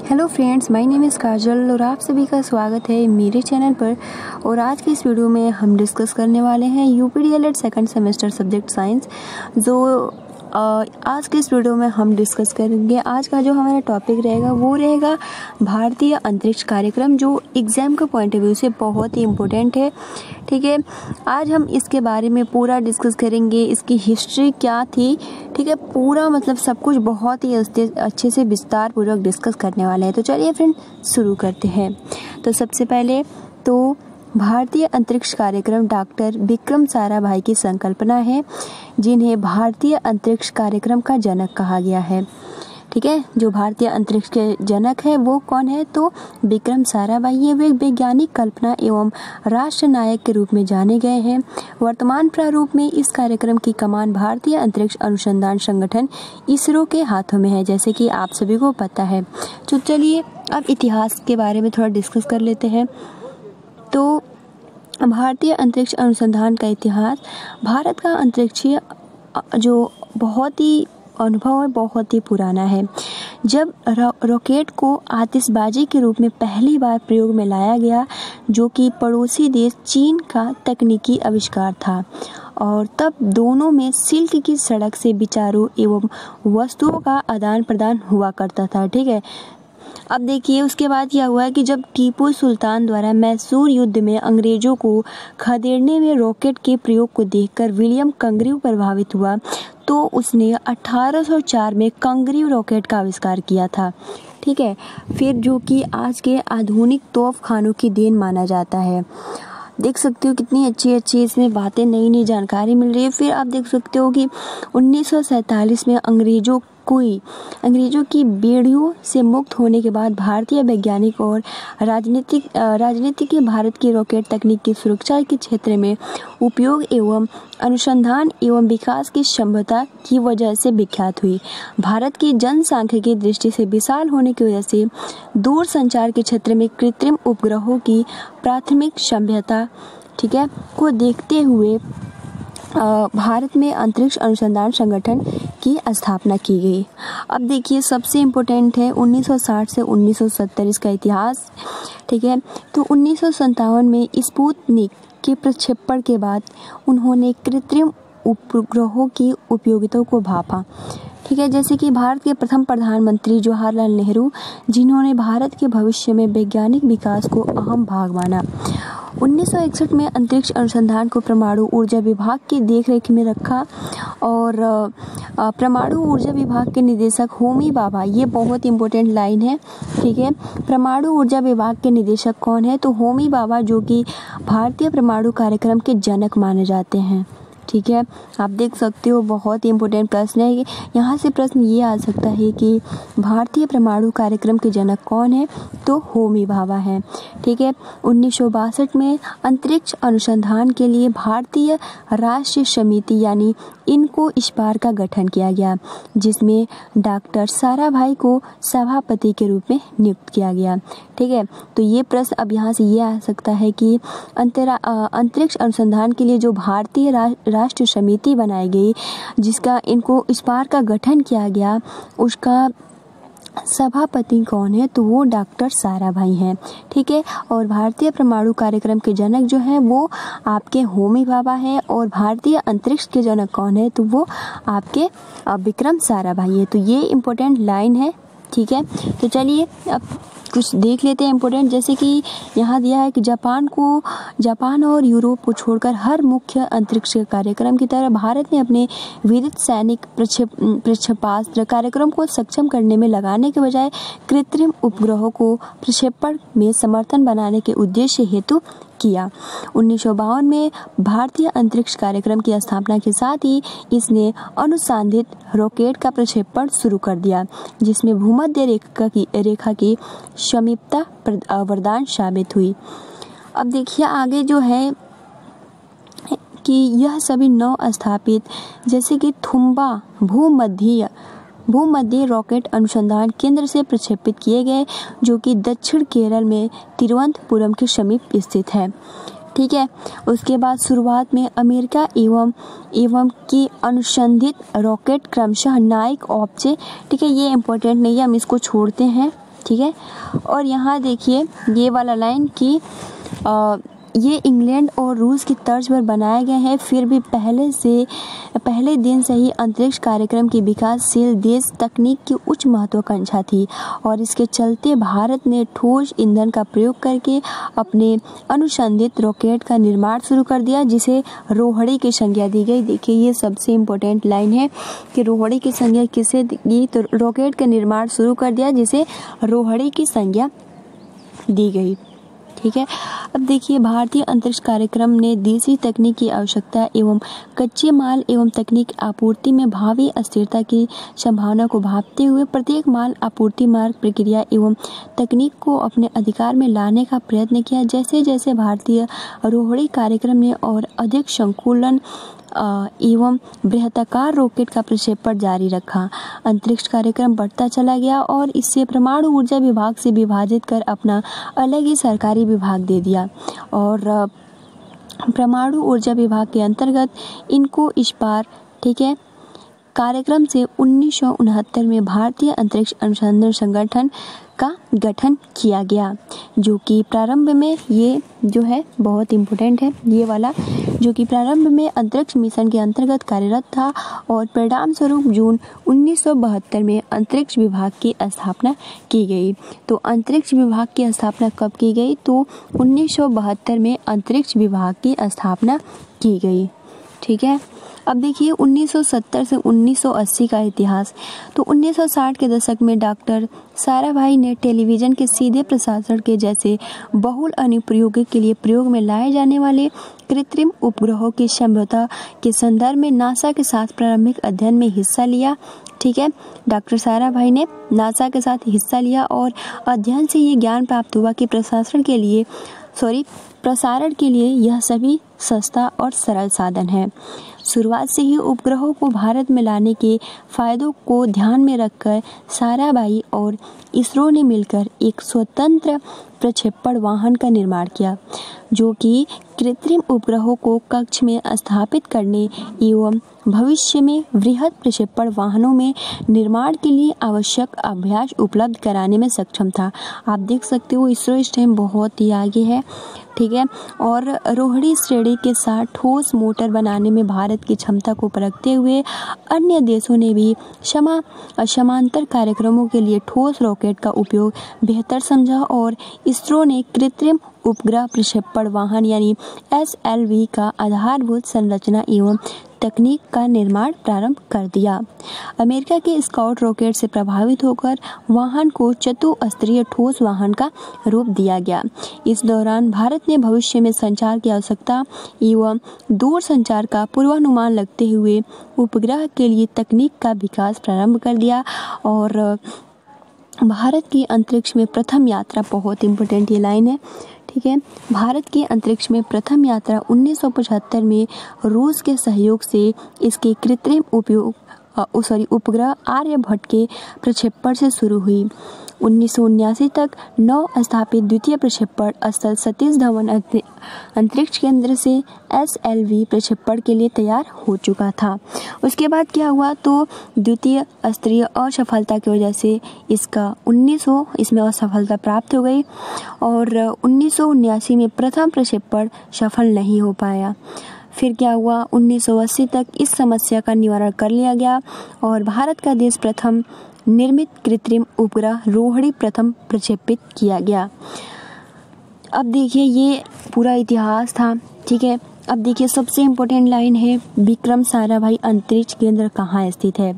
Hello friends, my name is Kajal और आप सभी का स्वागत है मेरे चैनल पर। और आज की इस वीडियो में हम डिस्कस करने वाले हैं यूपीडीएलएड सेकंड सेमेस्टर सब्जेक्ट साइंस। आज के इस वीडियो में हम डिस्कस करेंगे, आज का जो हमारा टॉपिक रहेगा वो रहेगा भारतीय अंतरिक्ष कार्यक्रम, जो एग्ज़ाम के पॉइंट ऑफ व्यू से बहुत ही इम्पोर्टेंट है। ठीक है, आज हम इसके बारे में पूरा डिस्कस करेंगे, इसकी हिस्ट्री क्या थी। ठीक है, पूरा मतलब सब कुछ बहुत ही अच्छे से विस्तार पूर्वक डिस्कस करने वाले हैं। तो चलिए फ्रेंड शुरू करते हैं। तो सबसे पहले तो भारतीय अंतरिक्ष कार्यक्रम डॉक्टर विक्रम साराभाई की संकल्पना है, जिन्हें भारतीय अंतरिक्ष कार्यक्रम का जनक कहा गया है। ठीक है, जो भारतीय अंतरिक्ष के जनक है वो कौन है, तो विक्रम साराभाई है। वे वैज्ञानिक कल्पना एवं राष्ट्र नायक के रूप में जाने गए हैं। वर्तमान प्रारूप में इस कार्यक्रम की कमान भारतीय अंतरिक्ष अनुसंधान संगठन इसरो के हाथों में है, जैसे कि आप सभी को पता है। तो चलिए अब इतिहास के बारे में थोड़ा डिस्कस कर लेते हैं। तो भारतीय अंतरिक्ष अनुसंधान का इतिहास, भारत का अंतरिक्षीय जो बहुत ही अनुभव है बहुत ही पुराना है। जब रॉकेट को आतिशबाजी के रूप में पहली बार प्रयोग में लाया गया, जो कि पड़ोसी देश चीन का तकनीकी आविष्कार था, और तब दोनों में सिल्क की सड़क से विचारों एवं वस्तुओं का आदान प्रदान हुआ करता था। ठीक है, अब देखिए उसके बाद क्या हुआ कि जब टीपू सुल्तान द्वारा मैसूर युद्ध में अंग्रेजों को खदेड़ने में रॉकेट के प्रयोग को देखकर विलियम कंगरीव प्रभावित हुआ, तो उसने 1804 में कंगरीव रॉकेट का आविष्कार किया था। ठीक है, फिर जो कि आज के आधुनिक तोप खानों की देन माना जाता है। देख सकते हो कितनी अच्छी अच्छी इसमें बातें, नई नई जानकारी मिल रही है। फिर आप देख सकते हो कि 1947 में अंग्रेजों की बेड़ियों से मुक्त होने के बाद भारतीय वैज्ञानिक और राजनीतिक भारत की रॉकेट तकनीक की सुरक्षा के क्षेत्र में उपयोग एवं अनुसंधान एवं विकास की क्षमता की वजह से विख्यात हुई। भारत की जनसांख्यिकी दृष्टि से विशाल होने की वजह से दूर संचार के क्षेत्र में कृत्रिम उपग्रहों की प्राथमिक सभ्यता, ठीक है, को देखते हुए भारत में अंतरिक्ष अनुसंधान संगठन की स्थापना की गई। अब देखिए सबसे इम्पोर्टेंट है 1960 से 1970 इसका इतिहास। ठीक है, तो 1957 में स्पुतनिक के प्रक्षेपण के बाद उन्होंने कृत्रिम उपग्रहों की उपयोगिता को भांपा। ठीक है, जैसे कि भारत के प्रथम प्रधानमंत्री जवाहरलाल नेहरू, जिन्होंने भारत के भविष्य में वैज्ञानिक विकास को अहम भाग माना। 1961 में अंतरिक्ष अनुसंधान को परमाणु ऊर्जा विभाग की देखरेख में रखा, और परमाणु ऊर्जा विभाग के निदेशक होमी भाभा, ये बहुत इंपॉर्टेंट लाइन है। ठीक है, परमाणु ऊर्जा विभाग के निदेशक कौन है, तो होमी भाभा, जो कि भारतीय परमाणु कार्यक्रम के जनक माने जाते हैं। ठीक है, आप देख सकते हो बहुत ही इम्पोर्टेंट प्रश्न है। यहाँ से प्रश्न ये आ सकता है कि भारतीय परमाणु कार्यक्रम के जनक कौन है, तो होमी भाभा है। ठीक है, 1962 में अंतरिक्ष अनुसंधान के लिए भारतीय राष्ट्रीय समिति यानी इनको इस्पार का गठन किया गया, जिसमें डॉक्टर साराभाई को सभापति के रूप में नियुक्त किया गया। ठीक है, तो ये प्रश्न अब यहाँ से ये आ सकता है कि अंतरिक्ष अनुसंधान के लिए जो भारतीय राष्ट्रीय समिति बनाई गई, जिसका इनको इस्पार का गठन किया गया, उसका सभापति कौन है, तो वो डॉक्टर साराभाई हैं। ठीक है, और भारतीय परमाणु कार्यक्रम के जनक जो हैं वो आपके होमी भाभा हैं, और भारतीय अंतरिक्ष के जनक कौन है, तो वो आपके विक्रम साराभाई है। तो ये इम्पोर्टेंट लाइन है। ठीक है, तो चलिए अब कुछ देख लेते हैं इम्पोर्टेंट, जैसे कि यहाँ दिया है कि जापान और यूरोप को छोड़कर हर मुख्य अंतरिक्ष कार्यक्रम की तरह भारत ने अपने विविध सैनिक प्रक्षेपास्त्र कार्यक्रम को सक्षम करने में लगाने के बजाय कृत्रिम उपग्रहों को प्रक्षेपण में समर्थन बनाने के उद्देश्य हेतु किया। 1952 में भारतीय अंतरिक्ष कार्यक्रम की स्थापना के साथ ही इसने अनुसंधानित रॉकेट का प्रक्षेपण शुरू कर दिया, जिसमें भूमध्य रेखा की समीपता वरदान साबित हुई। अब देखिए आगे जो है कि यह सभी नौ स्थापित, जैसे कि थुम्बा भूमध्य रॉकेट अनुसंधान केंद्र से प्रक्षेपित किए गए, जो कि दक्षिण केरल में तिरुवनंतपुरम के समीप स्थित है। ठीक है, उसके बाद शुरुआत में अमेरिका एवं की अनुसंधित रॉकेट क्रमशः नाइक ऑप्चे, ठीक है, ये इम्पोर्टेंट नहीं है, हम इसको छोड़ते हैं। ठीक है। और यहाँ देखिए ये वाला लाइन कि ये इंग्लैंड और रूस की तर्ज पर बनाए गए हैं, फिर भी पहले दिन से ही अंतरिक्ष कार्यक्रम की विकासशील देश तकनीक की उच्च महत्वाकांक्षा थी और इसके चलते भारत ने ठोस ईंधन का प्रयोग करके अपने अनुसंधानित रॉकेट का निर्माण शुरू कर दिया, जिसे रोहिणी की संज्ञा दी गई। देखिए ये सबसे इम्पोर्टेंट लाइन है कि रोहिणी की संज्ञा किसे दी, तो रॉकेट का निर्माण शुरू कर दिया जिसे रोहिणी की संज्ञा दी गई। ठीक है। अब देखिए भारतीय अंतरिक्ष कार्यक्रम ने देशी तकनीक की आवश्यकता एवं कच्चे माल एवं तकनीक आपूर्ति में भावी अस्थिरता की संभावना को भांपते हुए प्रत्येक माल आपूर्ति मार्ग प्रक्रिया एवं तकनीक को अपने अधिकार में लाने का प्रयत्न किया। जैसे जैसे भारतीय रोहिणी कार्यक्रम ने और अधिक संकुलन एवं बृहदाकार रॉकेट का प्रक्षेपण जारी रखा, अंतरिक्ष कार्यक्रम बढ़ता चला गया और इससे परमाणु ऊर्जा विभाग से विभाजित कर अपना अलग ही सरकारी विभाग दे दिया और परमाणु ऊर्जा विभाग के अंतर्गत इनको इस बार, ठीक है, कार्यक्रम से 1969 में भारतीय अंतरिक्ष अनुसंधान संगठन का गठन किया गया, जो कि प्रारंभ में ये जो है बहुत इम्पोर्टेंट है ये वाला, जो कि प्रारंभ में अंतरिक्ष मिशन के अंतर्गत कार्यरत था और परिणाम स्वरूप जून 1972 में अंतरिक्ष विभाग की स्थापना की गई। तो अंतरिक्ष विभाग की स्थापना कब की गई? तो 1972 में अंतरिक्ष विभाग की स्थापना की गई। ठीक है। अब देखिए 1970 से 1980 का इतिहास। तो 1960 के दशक में डॉक्टर साराभाई ने टेलीविज़न के सीधे प्रसारण के जैसे बहुल अनुप्रयोगों के लिए प्रयोग में लाए जाने वाले कृत्रिम उपग्रहों की संभाव्यता के संदर्भ में नासा के साथ प्रारंभिक अध्ययन में हिस्सा लिया। ठीक है, डॉक्टर साराभाई ने नासा के साथ हिस्सा लिया और अध्ययन से ये ज्ञान प्राप्त हुआ कि प्रसारण के लिए यह सभी सस्ता और सरल साधन है। शुरुआत से ही उपग्रहों को भारत में लाने के फायदों को ध्यान में रखकर साराभाई और इसरो ने मिलकर एक स्वतंत्र प्रक्षेपण वाहन का निर्माण किया, जो कि कृत्रिम उपग्रहों को कक्ष में स्थापित करने एवं भविष्य में वृहद प्रक्षेपण वाहनों में निर्माण के लिए आवश्यक अभ्यास उपलब्ध कराने में सक्षम था। आप देख सकते हो इसरो इस टाइम बहुत ही आगे है। ठीक है। और रोहिणी श्रेणी के साथ ठोस मोटर बनाने में भारत की क्षमता को परखते हुए अन्य देशों ने भी समांतर कार्यक्रमों के लिए ठोस रॉकेट का उपयोग बेहतर समझा और इसरो ने कृत्रिम उपग्रह प्रक्षेपण वाहन यानी SLV का आधारभूत संरचना एवं तकनीक का निर्माण प्रारंभ कर दिया। अमेरिका के स्काउट रॉकेट से प्रभावित होकर वाहन को चतुस्तरीय ठोस वाहन का रूप दिया गया। इस दौरान भारत ने भविष्य में संचार की आवश्यकता एवं दूर संचार का पूर्वानुमान लगते हुए उपग्रह के लिए तकनीक का विकास प्रारंभ कर दिया और भारत की अंतरिक्ष में प्रथम यात्रा, बहुत इम्पोर्टेंट ये लाइन है। ठीक है। भारत के अंतरिक्ष में प्रथम यात्रा 1975 में रूस के सहयोग से इसके कृत्रिम उपग्रह आर्यभट्ट के प्रक्षेपण से शुरू हुई। 1979 तक नौ स्थापित द्वितीय प्रक्षेपण स्थल सतीश धवन अंतरिक्ष केंद्र से SLV प्रक्षेपण के लिए तैयार हो चुका था। उसके बाद क्या हुआ, तो द्वितीय स्तरीय असफलता की वजह से इसमें असफलता प्राप्त हो गई और 1979 में प्रथम प्रक्षेपण सफल नहीं हो पाया। फिर क्या हुआ, 1980 तक इस समस्या का निवारण कर लिया गया और भारत का देश प्रथम निर्मित कृत्रिम उपग्रह रोहिणी प्रथम प्रक्षेपित किया गया। अब देखिए ये पूरा इतिहास था। ठीक है। अब देखिए सबसे इम्पोर्टेंट लाइन है, विक्रम साराभाई अंतरिक्ष केंद्र कहाँ स्थित है?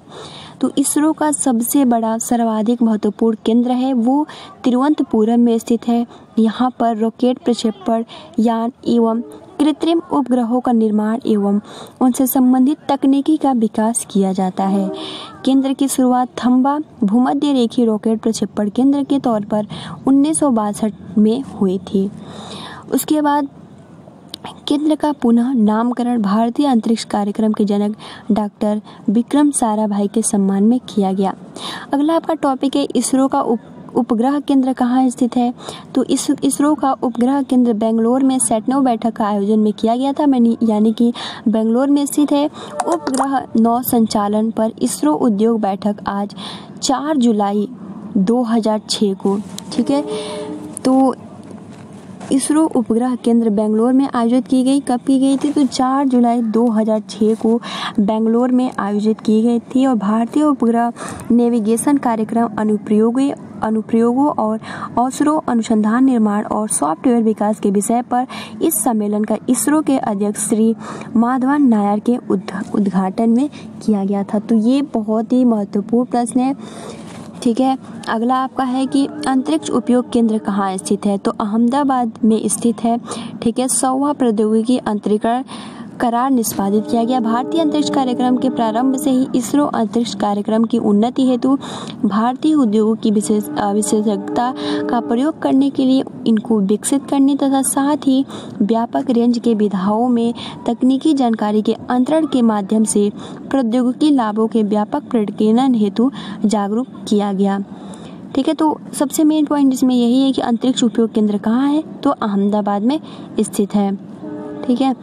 तो इसरो का सबसे बड़ा सर्वाधिक महत्वपूर्ण केंद्र है वो तिरुवनंतपुरम में स्थित है। यहाँ पर रॉकेट प्रक्षेपण यान एवं कृत्रिम उपग्रहों का निर्माण एवं उनसे संबंधित तकनीकी का विकास किया जाता है। केंद्र की शुरुआत थम्बा भूमध्य रेखीय रॉकेट प्रक्षेपण केंद्र के तौर पर 1962 में हुई थी। उसके बाद केंद्र का पुनः नामकरण भारतीय अंतरिक्ष कार्यक्रम के जनक डॉक्टर विक्रम साराभाई के सम्मान में किया गया। अगला आपका टॉपिक है इसरो का उपग्रह केंद्र कहाँ स्थित है? तो इसरो का उपग्रह केंद्र बेंगलोर में सेटनव बैठक का आयोजन में किया गया था, यानी कि बेंगलोर में स्थित है। उपग्रह नौ संचालन पर इसरो उद्योग बैठक आज 4 जुलाई 2006 को। ठीक है, तो इसरो उपग्रह केंद्र बेंगलोर में आयोजित की गई। कब की गई थी? तो 4 जुलाई 2006 को बेंगलोर में आयोजित की गई थी। और भारतीय उपग्रह नेविगेशन कार्यक्रम अनुप्रयोगों और अवसरों, अनुसंधान, निर्माण और सॉफ्टवेयर विकास के विषय पर इस सम्मेलन का इसरो के अध्यक्ष श्री माधवन नायर के उद्घाटन में किया गया था। तो ये बहुत ही महत्वपूर्ण प्रश्न है। ठीक है, अगला आपका है कि अंतरिक्ष उपयोग केंद्र कहाँ स्थित है? तो अहमदाबाद में स्थित है। ठीक है, 100वां प्रौद्योगिकी अंतरिक्षण करार निष्पादित किया गया। भारतीय अंतरिक्ष कार्यक्रम के प्रारंभ से ही इसरो अंतरिक्ष कार्यक्रम की उन्नति हेतु भारतीय उद्योगों की विशेषज्ञता का प्रयोग करने के लिए इनको विकसित करने तथा साथ ही व्यापक रेंज के विधाओं में तकनीकी जानकारी के अंतरण के माध्यम से प्रौद्योगिकी लाभों के व्यापक प्रकटीकरण हेतु जागरूक किया गया। ठीक है, तो सबसे मेन पॉइंट इसमें यही है कि अंतरिक्ष उपयोग केंद्र कहाँ है? तो अहमदाबाद में स्थित है। ठीक है,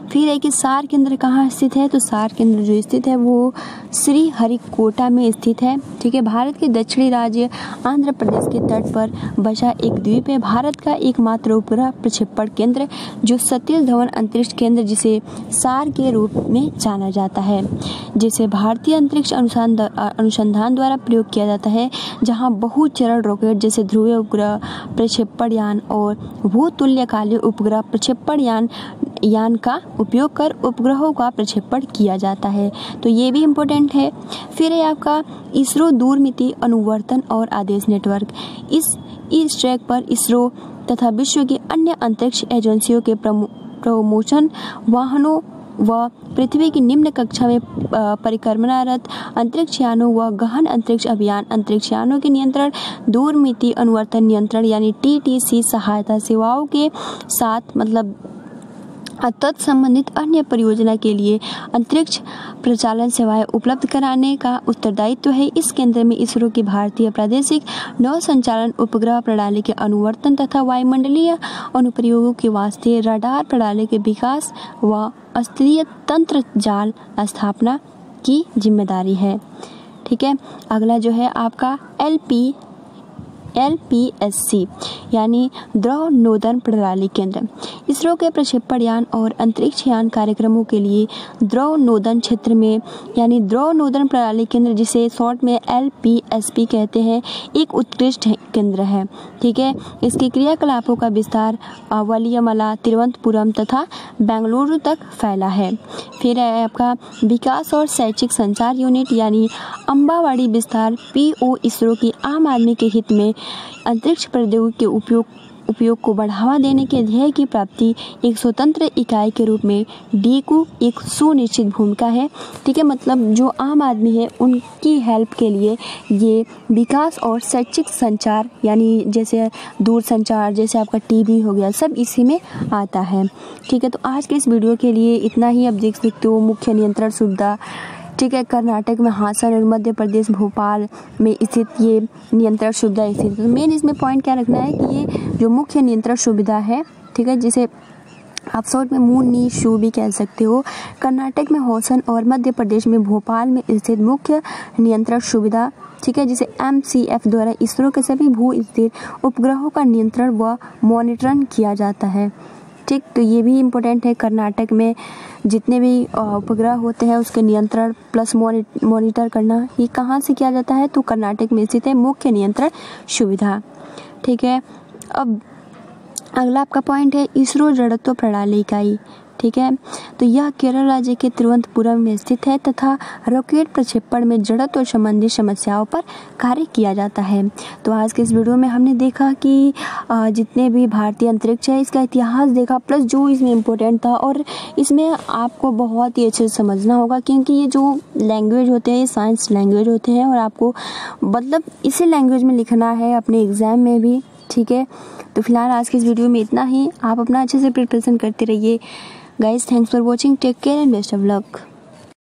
फिर है कि सार केंद्र कहाँ स्थित है? तो सार केंद्र जो स्थित है वो श्रीहरिकोटा में स्थित है। ठीक है, भारत के दक्षिणी राज्य आंध्र प्रदेश के तट पर बसा एक द्वीप है। भारत का एकमात्र उपग्रह प्रक्षेपण केंद्र जो सतीश धवन अंतरिक्ष केंद्र, जिसे सार के रूप में जाना जाता है, जिसे भारतीय अंतरिक्ष अनुसंधान द्वारा प्रयोग किया जाता है, जहाँ बहुचरण रॉकेट जैसे ध्रुवीय उपग्रह प्रक्षेपण यान और भूतुल्यकालीन उपग्रह प्रक्षेपण यान का उपयोग कर उपग्रहों का प्रक्षेपण किया जाता है। तो ये भी इम्पोर्टेंट है। फिर है आपका इसरो दूरमिति अनुवर्तन और आदेश नेटवर्क। इस ट्रैक पर इसरो तथा विश्व की अन्य अंतरिक्ष एजेंसियों के प्रमोशन वाहनों व पृथ्वी की निम्न कक्षा में परिक्रमणारत अंतरिक्ष यानों व गहन अंतरिक्ष अभियान अंतरिक्ष यानों के नियंत्रण, दूरमिति अनुवर्तन नियंत्रण यानी TTC सहायता सेवाओं के साथ मतलब तत्संबंधित अन्य परियोजना के लिए अंतरिक्ष प्रचालन सेवाएं उपलब्ध कराने का उत्तरदायित्व है। इस केंद्र में इसरो की भारतीय प्रादेशिक नौ संचालन उपग्रह प्रणाली के अनुवर्तन तथा वायुमंडलीय अनुप्रयोगों के वास्ते रडार प्रणाली के विकास व स्तरीय तंत्र जाल स्थापना की जिम्मेदारी है। ठीक है, अगला जो है आपका LPSC यानी द्रव नोदन प्रणाली केंद्र। इसरो के प्रक्षेपण यान और अंतरिक्ष यान कार्यक्रमों के लिए द्रव नोदन क्षेत्र में यानी द्रव नोदन प्रणाली केंद्र, जिसे शॉर्ट में LPSP कहते हैं, एक उत्कृष्ट केंद्र है। ठीक है, इसके क्रियाकलापों का विस्तार वलियमला, तिरुवनंतपुरम तथा बेंगलुरु तक फैला है। फिर है आपका विकास और शैक्षिक संचार यूनिट यानी अम्बावाड़ी विस्तार PO इसरो की आम आदमी के हित में अंतरिक्ष प्रौद्योगिकी के उपयोग को बढ़ावा देने के ध्येय की प्राप्ति एक स्वतंत्र इकाई के रूप में DECU एक सुनिश्चित भूमिका है। ठीक है, मतलब जो आम आदमी है उनकी हेल्प के लिए ये विकास और शैक्षिक संचार यानी जैसे दूर संचार, जैसे आपका TV हो गया, सब इसी में आता है। ठीक है, तो आज के इस वीडियो के लिए इतना ही। अब देख सकते हो मुख्य नियंत्रण सुविधा, ठीक है, कर्नाटक में हासन और मध्य प्रदेश भोपाल में स्थित ये नियंत्रण सुविधा स्थित है। तो मेन इसमें पॉइंट क्या रखना है कि ये जो मुख्य नियंत्रण सुविधा है, ठीक है, जिसे आप शॉर्ट में MUNISU भी कह सकते हो, कर्नाटक में हासन और मध्य प्रदेश में भोपाल में स्थित मुख्य नियंत्रण सुविधा, ठीक है, जिसे MCF द्वारा इसरो के सभी भू स्थिर उपग्रहों का नियंत्रण व मॉनिटरिंग किया जाता है। ठीक, तो ये भी इम्पोर्टेंट है। कर्नाटक में जितने भी उपग्रह होते हैं उसके नियंत्रण प्लस मॉनिटर करना, ये कहाँ से किया जाता है? तो कर्नाटक में स्थित है मुख्य नियंत्रण सुविधा। ठीक है, अब अगला आपका पॉइंट है इसरो जड़त्व प्रणाली इकाई। ठीक है, तो यह केरल राज्य के तिरुवनंतपुरम में स्थित है तथा रॉकेट प्रक्षेपण में जड़त्व संबंधी समस्याओं पर कार्य किया जाता है। तो आज के इस वीडियो में हमने देखा कि जितने भी भारतीय अंतरिक्ष है इसका इतिहास देखा, प्लस जो इसमें इम्पोर्टेंट था, और इसमें आपको बहुत ही अच्छे से समझना होगा क्योंकि ये जो लैंग्वेज होते हैं ये साइंस लैंग्वेज होते हैं और आपको मतलब इसी लैंग्वेज में लिखना है अपने एग्ज़ाम में भी। ठीक है, तो फिलहाल आज के इस वीडियो में इतना ही। आप अपना अच्छे से प्रिपरेशन करते रहिए। Guys, thanks for watching, take care and best of luck.